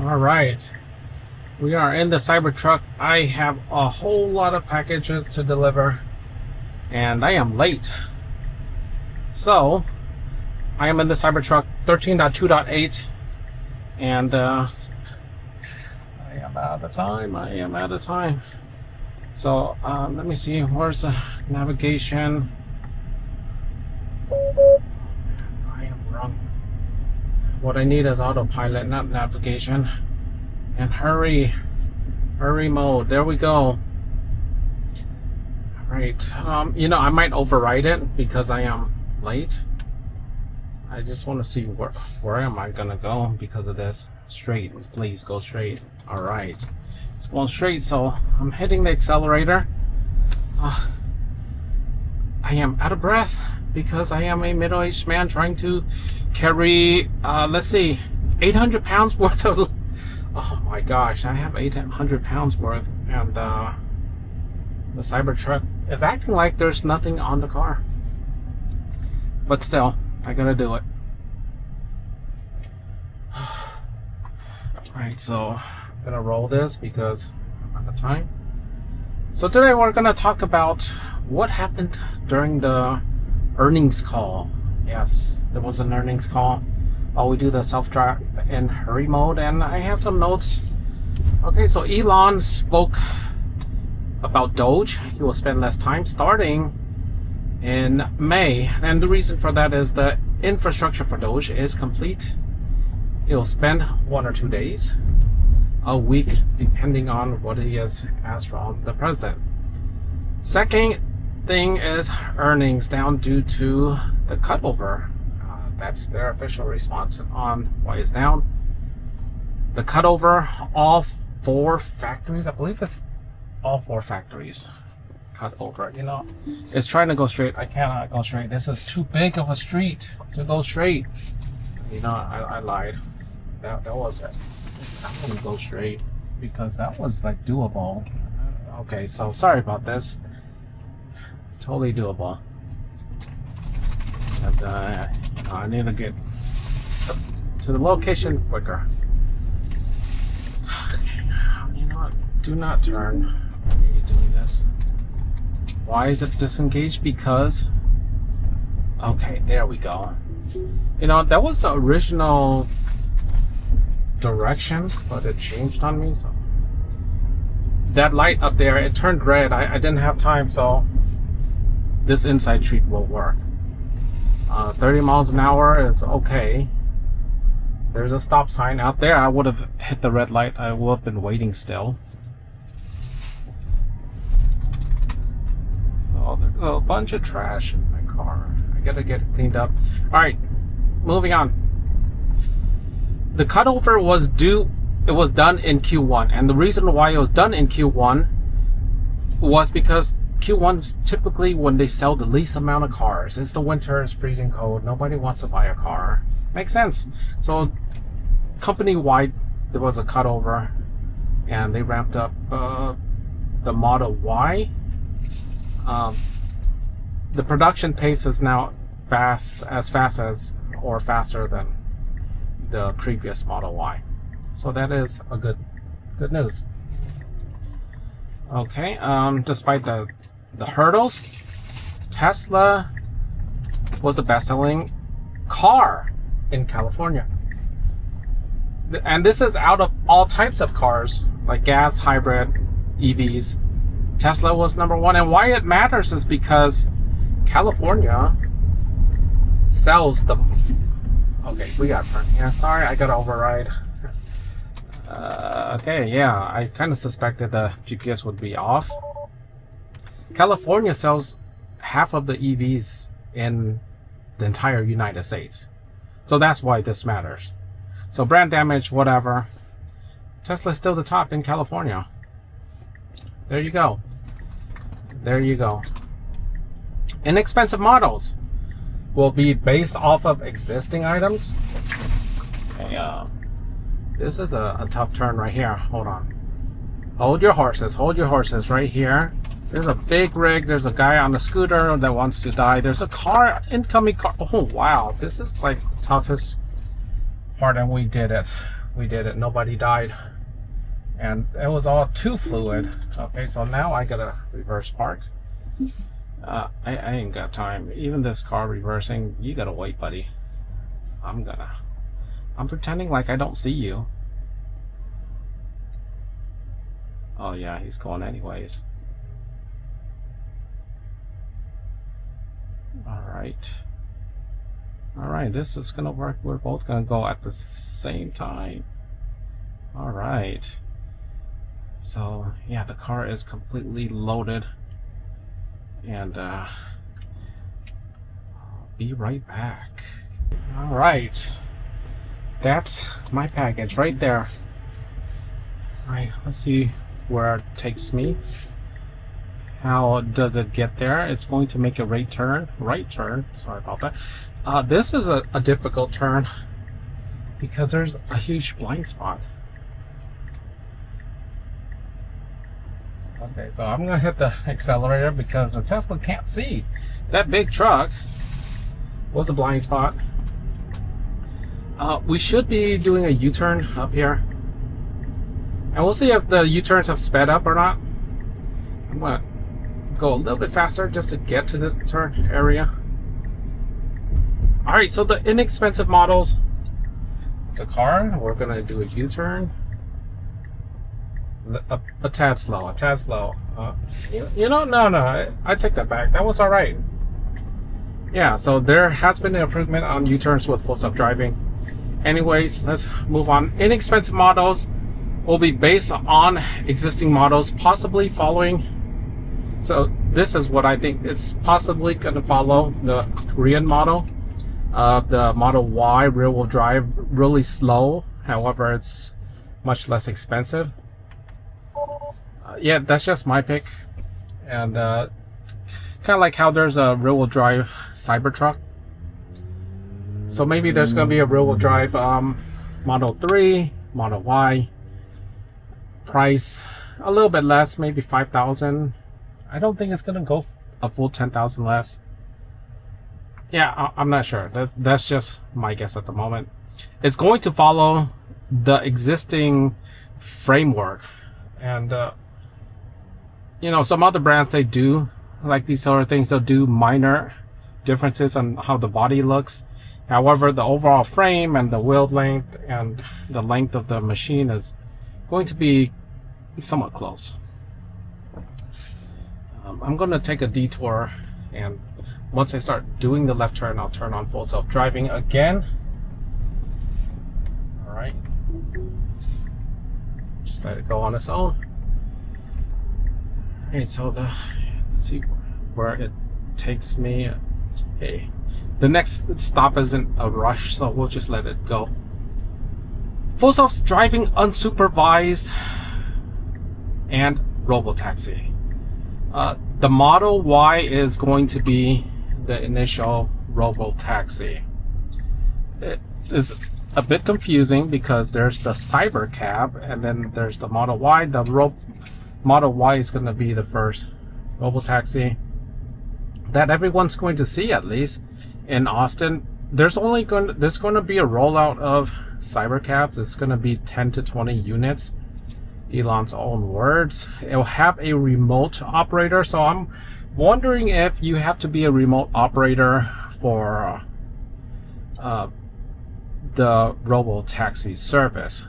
All right, we are in the Cybertruck. I have a whole lot of packages to deliver and I am late. So I am in the Cybertruck 13.2.8 and I am out of time. So let me see, where's the navigation? I am wrong. What I need is autopilot, not navigation. And hurry mode. There we go. Right. You know, I might override it because I am late. I just want to see where am I gonna go because of this. Straight, please go straight. All right, it's going straight. So I'm hitting the accelerator. I am out of breath because I am a middle-aged man trying to carry let's see, 800 pounds worth of, oh my gosh, I have 800 pounds worth, and the Cybertruck is acting like there's nothing on the car, but still I gotta do it. Right, so I'm gonna roll this because I'm out of time. So today we're gonna talk about what happened during the earnings call. Yes, there was an earnings call. We do the self-drive in hurry mode, and I have some notes. Okay, so Elon spoke about Doge. He will spend less time starting in May, and the reason for that is the infrastructure for Doge is complete. He'll spend 1 or 2 days, a week, depending on what he has asked from the president. Second thing is earnings down due to the cutover. That's their official response on why it's down. The cutover, all 4 factories, I believe it's all 4 factories cut over. You know, it's trying to go straight. I cannot go straight. This is too big of a street to go straight. You know, I lied. That was it. I wouldn't go straight because that was like doable. Okay, so sorry about this. It's totally doable. And I need to get to the location quicker. You know what? Do not turn. Why are you doing this? Why is it disengaged? Because, okay, there we go. You know, that was the original directions, but it changed on me. So that light up there, it turned red. I didn't have time, so this inside treat will work. 30 miles an hour is okay. There's a stop sign out there. I would have hit the red light. I would have been waiting still. So there's a bunch of trash in my car. I gotta get it cleaned up. Alright, moving on. The cutover was due, it was done in Q1. And the reason why it was done in Q1 was because Q1 is typically when they sell the least amount of cars. It's the winter, it's freezing cold, nobody wants to buy a car. Makes sense. So company-wide, there was a cutover, and they ramped up the Model Y. The production pace is now fast as or faster than the previous Model Y. So that is a good news. Okay, despite the hurdles, Tesla was the best-selling car in California. And this is out of all types of cars, like gas, hybrid, EVs. Tesla was #1. And why it matters is because California sells the... Okay, we got turn here. Sorry, I got override. Okay, yeah, I kind of suspected the GPS would be off. California sells half of the EVs in the entire United States. So that's why this matters. So brand damage, whatever. Tesla's still the top in California. There you go. There you go. Inexpensive models will be based off of existing items. Okay, this is a tough turn right here. Hold on. Hold your horses. Hold your horses right here. There's a big rig. There's a guy on a scooter that wants to die. There's a car, incoming car. Oh, wow. This is like toughest part, and we did it. we did it. Nobody died. And it was all too fluid. Okay, so now I gotta reverse park. I ain't got time. Even this car reversing, you gotta wait, buddy. I'm pretending like I don't see you. Oh yeah, he's going anyways. Alright, this is gonna work. We're both gonna go at the same time. Alright. So yeah, the car is completely loaded. And I'll be right back. Alright. That's my package right there. Alright, let's see where it takes me. How does it get there? It's going to make a right turn. Sorry about that. This is a difficult turn because there's a huge blind spot. Okay, so I'm gonna hit the accelerator because the Tesla can't see. That big truck was a blind spot. We should be doing a U-turn up here. And we'll see if the U-turns have sped up or not. I'm gonna go a little bit faster just to get to this turn area. Alright, so the inexpensive models. It's a car. We're gonna do a U-turn. A tad slow. No, I take that back. That was alright. Yeah, so there has been an improvement on U-turns with full self-driving. Anyways, let's move on. Inexpensive models will be based on existing models, possibly following. So this is what I think. It's possibly going to follow the Korean model. The Model Y rear-wheel drive, really slow. However, it's much less expensive. Yeah, that's just my pick. And kind of like how there's a rear-wheel drive Cybertruck. So maybe there's going to be a rear-wheel drive Model 3, Model Y. Price a little bit less, maybe 5,000. I don't think it's going to go a full 10,000 less. Yeah, I'm not sure. That's just my guess at the moment. It's going to follow the existing framework. And, you know, some other brands, they do, like these sort of things, they'll do minor differences on how the body looks. However, the overall frame and the wheel length and the length of the machine is going to be somewhat close. I'm going to take a detour, and once I start doing the left turn, I'll turn on full self-driving again. Alright. Just let it go on its own. Alright, so let's see where it takes me. Okay. The next stop isn't a rush, so we'll just let it go. Full self-driving, unsupervised, and robotaxi. The Model Y is going to be the initial robotaxi. It is a bit confusing because there's the Cybercab and then there's the Model Y. The Model Y is going to be the first robotaxi that everyone's going to see, at least in Austin. There's going to be a rollout of Cybercabs. It's going to be 10 to 20 units. Elon's own words. It'll have a remote operator, so I'm wondering if you have to be a remote operator for the robo-taxi service.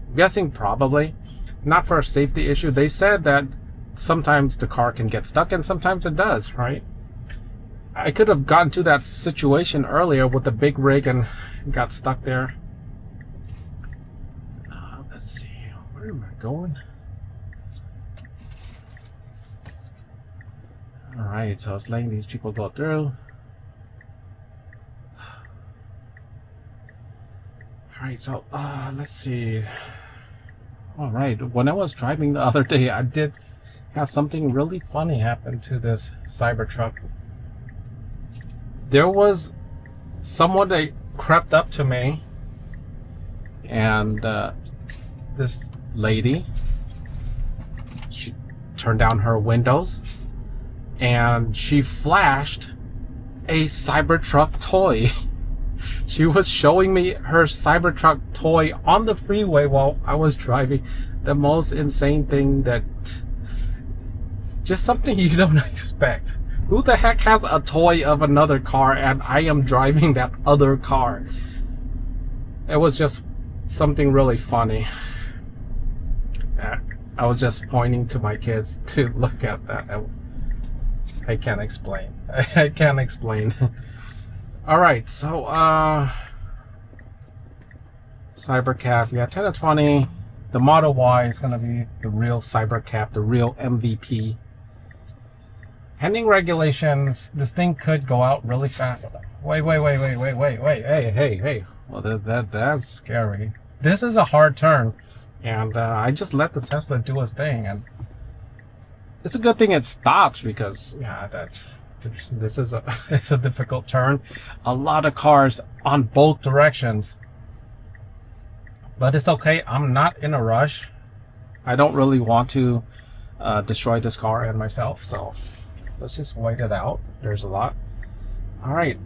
I'm guessing probably. Not for a safety issue. They said that sometimes the car can get stuck and sometimes it does, right? I could have gotten to that situation earlier with the big rig and got stuck there. Let's see. Where am I going? Alright, so I was letting these people go through. Alright, so let's see. Alright, when I was driving the other day, I did have something really funny happen to this Cybertruck. There was someone that crept up to me, and this lady, she turned down her windows and she flashed a Cybertruck toy. She was showing me her Cybertruck toy on the freeway while I was driving. The most insane thing that... just something you don't expect. Who the heck has a toy of another car and I am driving that other car? It was just something really funny. I was just pointing to my kids to look at that. I can't explain. I can't explain. Alright, so Cybercab, yeah, 10 to 20. The Model Y is gonna be the real Cybercab, the real MVP. Pending regulations, this thing could go out really fast. Wait, hey. Well, that's scary. This is a hard turn, and I just let the Tesla do its thing, and it's a good thing it stopped because, yeah, this is it's a difficult turn. A lot of cars on both directions, but it's okay. I'm not in a rush. I don't really want to destroy this car and myself, so let's just wait it out. There's a lot. All right.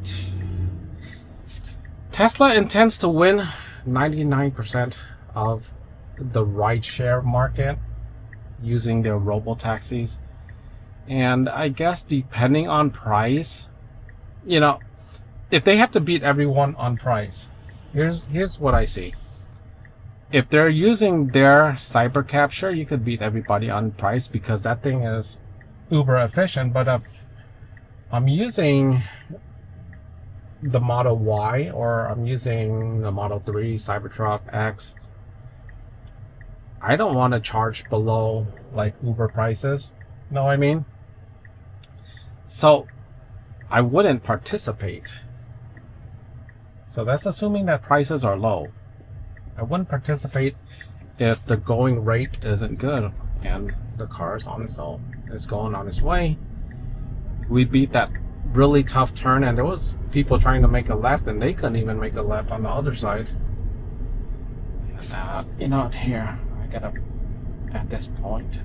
Tesla intends to win 99% of the rideshare market using their robo-taxis. And I guess depending on price, you know, if they have to beat everyone on price, here's what I see. If they're using their Cybercab, sure, you could beat everybody on price because that thing is uber efficient. But if I'm using the Model Y or I'm using the Model 3, Cybertruck X, I don't want to charge below like Uber prices. Know what I mean? So I wouldn't participate. So that's assuming that prices are low. I wouldn't participate if the going rate isn't good and the car is on its own. It's going on its way. We beat that really tough turn, and there was people trying to make a left and they couldn't even make a left on the other side. And you know, here I gotta, at this point,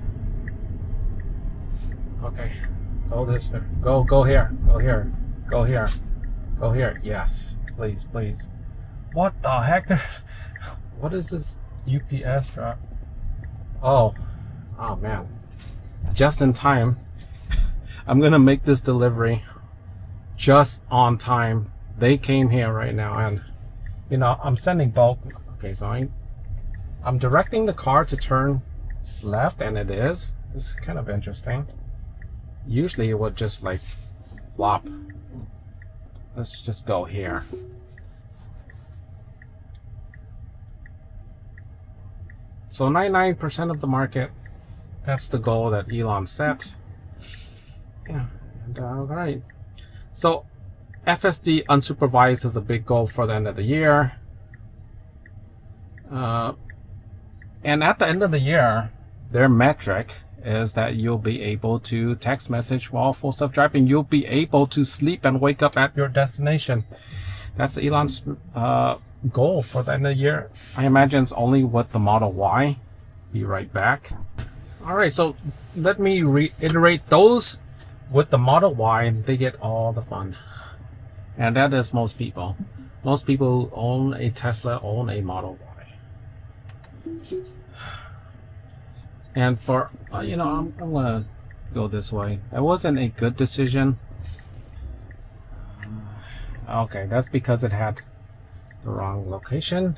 okay, go this way, go here, yes, please. What the heck? What is this UPS truck? Oh man, just in time. I'm gonna make this delivery just on time. They came here right now, and you know, I'm sending bulk. Okay, so I'm directing the car to turn left, and it is. It's kind of interesting. Usually it would just like flop. Let's just go here. So 99% of the market, that's the goal that Elon set. Yeah, and all right. So FSD unsupervised is a big goal for the end of the year. And at the end of the year, their metric is that you'll be able to text message while full self-driving. You'll be able to sleep and wake up at your destination. That's Elon's goal for the end of the year. I imagine it's only with the Model Y. Be right back. All right, so let me reiterate those. With the Model Y, they get all the fun. And that is most people. Most people who own a Tesla own a Model Y. And for, you know, I'm gonna go this way. That wasn't a good decision. Okay, that's because it had the wrong location.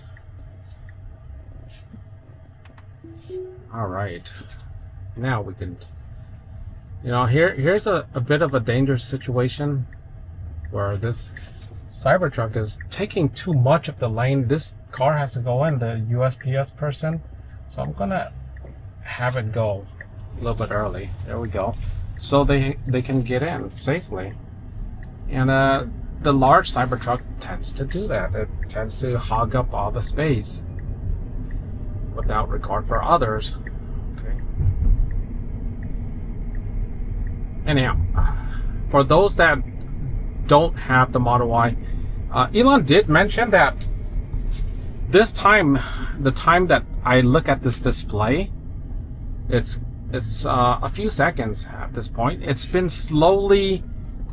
All right. Now we can... You know, here's a bit of a dangerous situation where this Cybertruck is taking too much of the lane. This car has to go in, the USPS person. So I'm gonna have it go a little bit early. There we go. So they can get in safely. And the large Cybertruck tends to do that. It tends to hog up all the space without regard for others. Anyhow, for those that don't have the Model Y, Elon did mention that this time, the time that I look at this display, it's a few seconds at this point. It's been slowly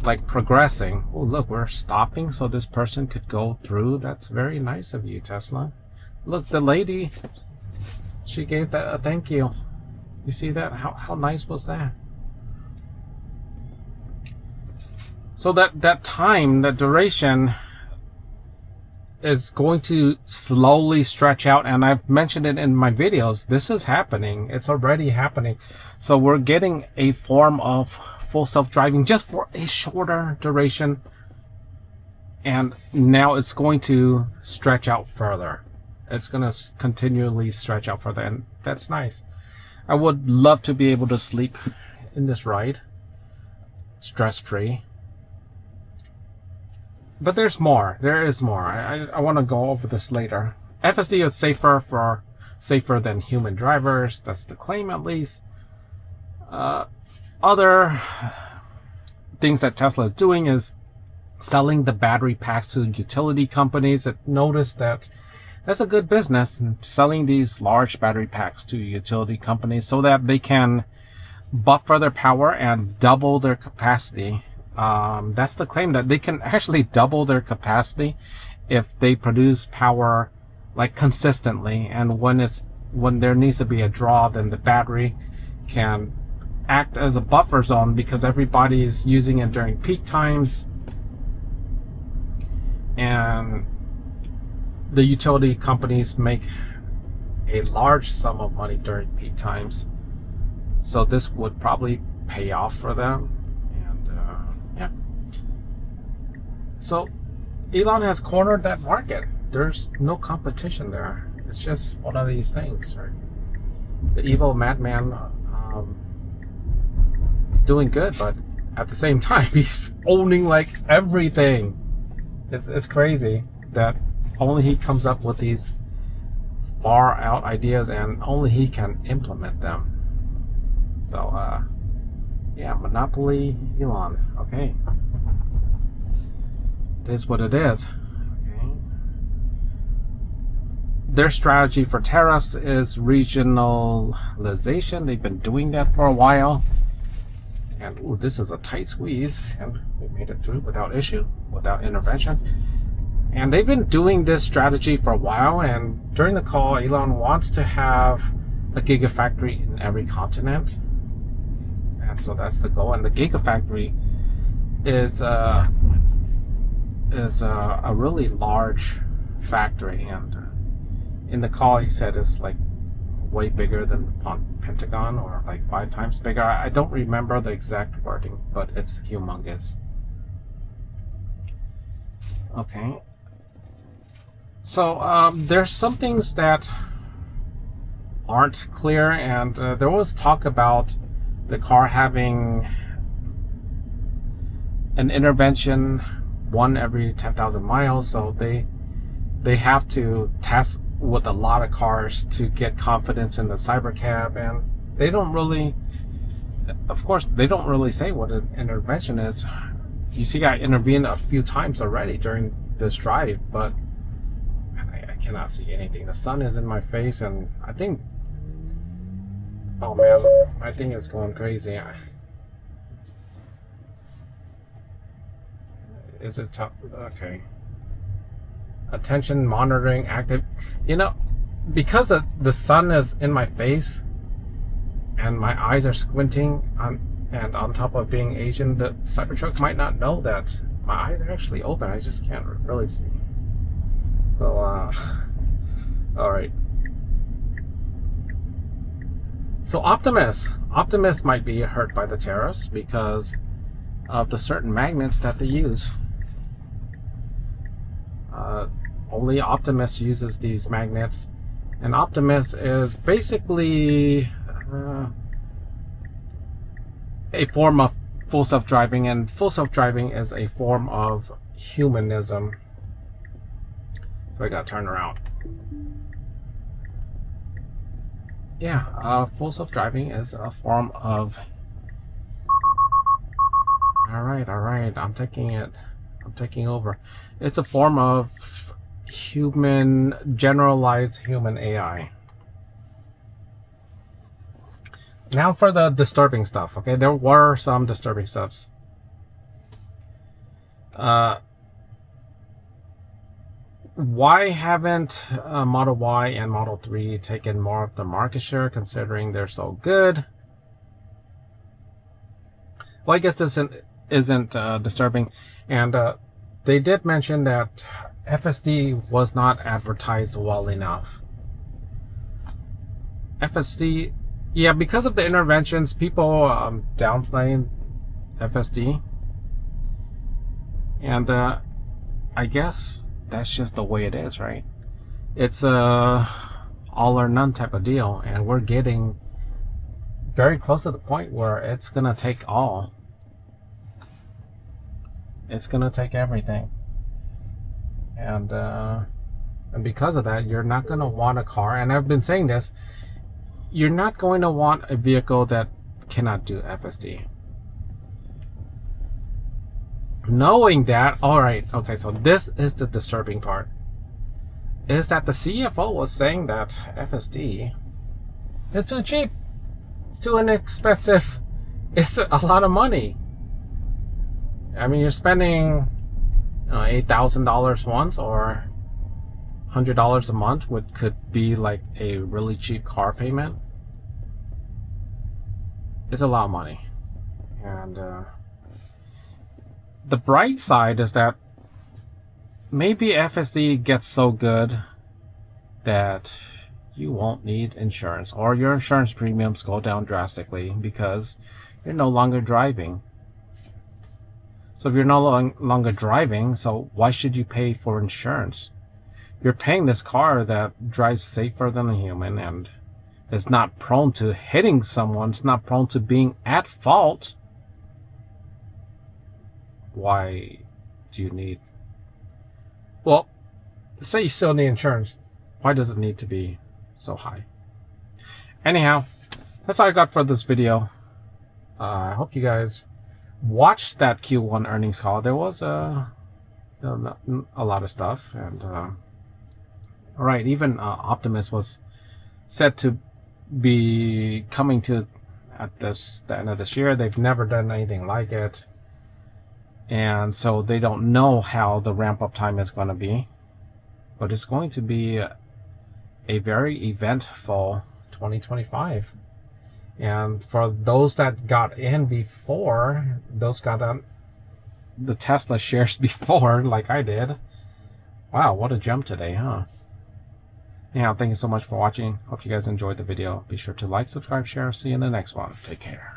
like progressing. Oh, look, we're stopping so this person could go through. That's very nice of you, Tesla. Look, the lady, she gave that a thank you. You see that? How nice was that? So that time, that duration is going to slowly stretch out, and I've mentioned it in my videos. This is happening. It's already happening. So we're getting a form of full self-driving just for a shorter duration, and now it's going to stretch out further. It's going to continually stretch out further, and that's nice. I would love to be able to sleep in this ride stress-free. But there's more. There is more. I want to go over this later. FSD is safer than human drivers. That's the claim, at least. Other things that Tesla is doing is selling the battery packs to utility companies. That notice that that's a good business, selling these large battery packs to utility companies so that they can buffer their power and double their capacity. That's the claim, that they can actually double their capacity if they produce power like consistently, and when there needs to be a draw, then the battery can act as a buffer zone because everybody's using it during peak times, and the utility companies make a large sum of money during peak times, so this would probably pay off for them. Yeah. So Elon has cornered that market. There's no competition there. It's just one of these things, right? The evil madman is doing good, but at the same time he's owning like everything. It's crazy that only he comes up with these far out ideas and only he can implement them. So yeah, monopoly Elon. Okay, it is what it is. Okay. Their strategy for tariffs is regionalization. They've been doing that for a while, and ooh, this is a tight squeeze, and we made it through without issue, without intervention. And they've been doing this strategy for a while, and during the call, Elon wants to have a gigafactory in every continent. And so that's the goal. And the gigafactory is a really large factory. And in the call, he said it's like way bigger than the Pentagon, or like 5 times bigger. I don't remember the exact wording, but it's humongous. Okay. So there's some things that aren't clear, and there was talk about the car having an intervention 1 every 10,000 miles, so they have to test with a lot of cars to get confidence in the Cybercab, and they don't really, of course, they don't really say what an intervention is. You see, I intervened a few times already during this drive, but I cannot see anything. The sun is in my face, and I think, oh man, my thing is going crazy. Is it tough? Okay. Attention monitoring active. You know, because the sun is in my face and my eyes are squinting, and on top of being Asian, the Cybertruck might not know that my eyes are actually open. I just can't really see. So, all right. So Optimus might be hurt by the tariffs because of the certain magnets that they use. Only Optimus uses these magnets, and Optimus is basically a form of full self-driving, and full self-driving is a form of humanism. So I gotta turn around. Yeah, full self-driving is a form of... Alright, I'm taking over. It's a form of generalized human AI. Now for the disturbing stuff, okay? There were some disturbing stuffs. Why haven't Model Y and Model 3 taken more of the market share, considering they're so good? Well, I guess this isn't disturbing. And they did mention that FSD was not advertised well enough. FSD, yeah, because of the interventions, people downplaying FSD. And I guess that's just the way it is, right? It's a all or none type of deal, and we're getting very close to the point where it's gonna take all. It's gonna take everything, and because of that, you're not gonna want a car. And I've been saying this: you're not going to want a vehicle that cannot do FSD. Knowing that, all right, okay, so this is the disturbing part, is that the CFO was saying that FSD is too cheap, it's too inexpensive, it's a lot of money. I mean, you're spending $8,000 once, or $100 a month, which could be like a really cheap car payment. It's a lot of money. And the bright side is that maybe FSD gets so good that you won't need insurance, or your insurance premiums go down drastically because you're no longer driving. So if you're no longer driving, so why should you pay for insurance? You're paying this car that drives safer than a human and is not prone to hitting someone, it's not prone to being at fault. Why do you need... Well, say you still need insurance, why does it need to be so high? Anyhow, that's all I got for this video. I hope you guys watched that Q1 earnings call. There was a lot of stuff, and alright, even Optimus was said to be coming to at the end of this year. They've never done anything like it, and so they don't know how the ramp-up time is going to be, but it's going to be a very eventful 2025. And for those that got in before, those got on the Tesla shares before, like I did, wow, what a jump today, huh? Anyhow, thank you so much for watching. Hope you guys enjoyed the video. Be sure to like, subscribe, share. See you in the next one. Take care.